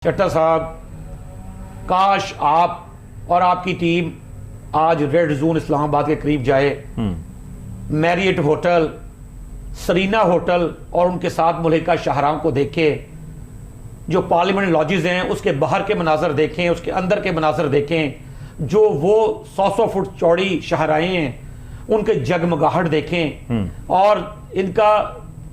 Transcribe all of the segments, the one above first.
चट्टा साहब, काश आप और आपकी टीम आज रेड जोन इस्लामाबाद के करीब जाए, मैरियट होटल, सरीना होटल और उनके साथ मुल्लिका शाहराम को देखे, जो पार्लियामेंट लॉजेस हैं उसके बाहर के मनाजर देखें, उसके अंदर के मनाजर देखें, जो वो 100 फुट चौड़ी शाहराएं हैं उनके जगमगाहट देखें और इनका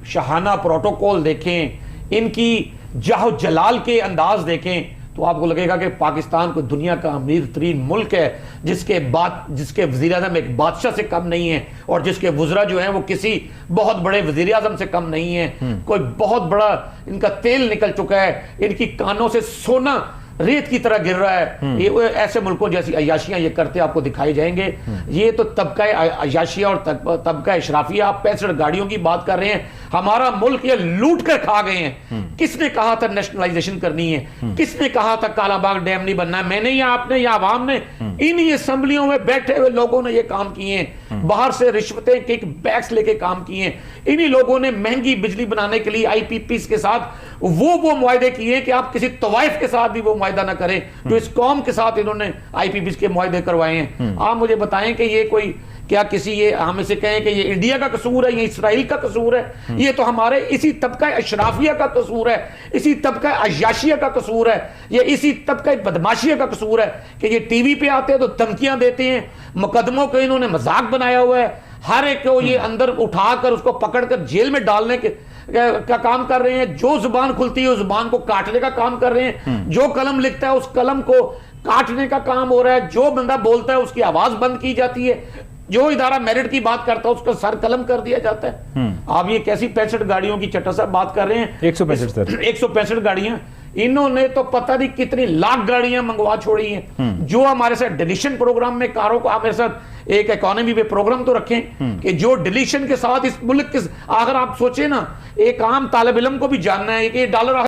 शाहाना प्रोटोकॉल देखें, इनकी जाहो जलाल के अंदाज देखें, तो आपको लगेगा कि पाकिस्तान कोई दुनिया का अमीर तरीन मुल्क है जिसके वज़ीर आज़म एक बादशाह से कम नहीं है और जिसके वज़रा जो हैं वो किसी बहुत बड़े वज़ीर आज़म से कम नहीं है। कोई बहुत बड़ा इनका तेल निकल चुका है, इनकी कानों से सोना रेत की तरह गिर रहा है। ये ऐसे मुल्कों जैसी अयाशियां ये करते आपको दिखाई जाएंगे। ये तो तबका अयाशिया और तबका इशराफिया। आप 65 गाड़ियों की बात कर रहे हैं, हमारा मुल्क ये लूट कर खा गए हैं। किसने कहा था नेशनलाइजेशन करनी है? किसने कहा था कालाबाग डैम नहीं बनना है? मैंने या आपने या आवाम ने? इन असेंबलियों में बैठे हुए लोगों ने ये काम किए हैं, बाहर से रिश्वतें किक बैक्स लेके काम किए हैं। इन्हीं लोगों ने महंगी बिजली बनाने के लिए IPPs के साथ वो मुआहदे किए कि आप किसी तवाइफ के साथ भी वो मुआहदा ना करें जो इस कौम के साथ इन्होंने IPPs के मुआहदे करवाए हैं। आप मुझे बताएं कि ये कोई क्या किसी ये हम इसे कहें कि ये इंडिया का कसूर है, ये इसराइल का कसूर है? ये तो हमारे इसी तबका अशराफिया का कसूर है, इसी तबका अयाशिया का कसूर है, ये इसी तबका बदमाशिया का कसूर है कि ये टीवी पे आते हैं तो धमकियां देते हैं, मुकदमों को इन्होंने मजाक बनाया हुआ है, हर एक को ये अंदर उठाकर उसको पकड़कर जेल में डालने का काम कर रहे हैं। जो जुबान खुलती है उस जुबान को काटने का काम कर रहे हैं, जो कलम लिखता है उस कलम को काटने का काम हो रहा है, जो बंदा बोलता है उसकी आवाज बंद की जाती है, जो इदारा मेरिट की बात करता है उसका सर कलम कर दिया जाता है। आप ये कैसी 65 गाड़ियों की चट्टा साहब बात कर रहे हैं? 165 सर, 165 गाड़ियां। इन्होंने तो पता नहीं कितनी लाख गाड़ियां मंगवा छोड़ी हैं। जो हमारे साथ डिलीशन प्रोग्राम में कारों को, आप मेरे साथ एक इकोनॉमी पे प्रोग्राम तो रखें कि जो डिलीशन के साथ इस मुल्क के, अगर आप सोचे ना, एक आम तालिब इल्म को भी जानना है कि $1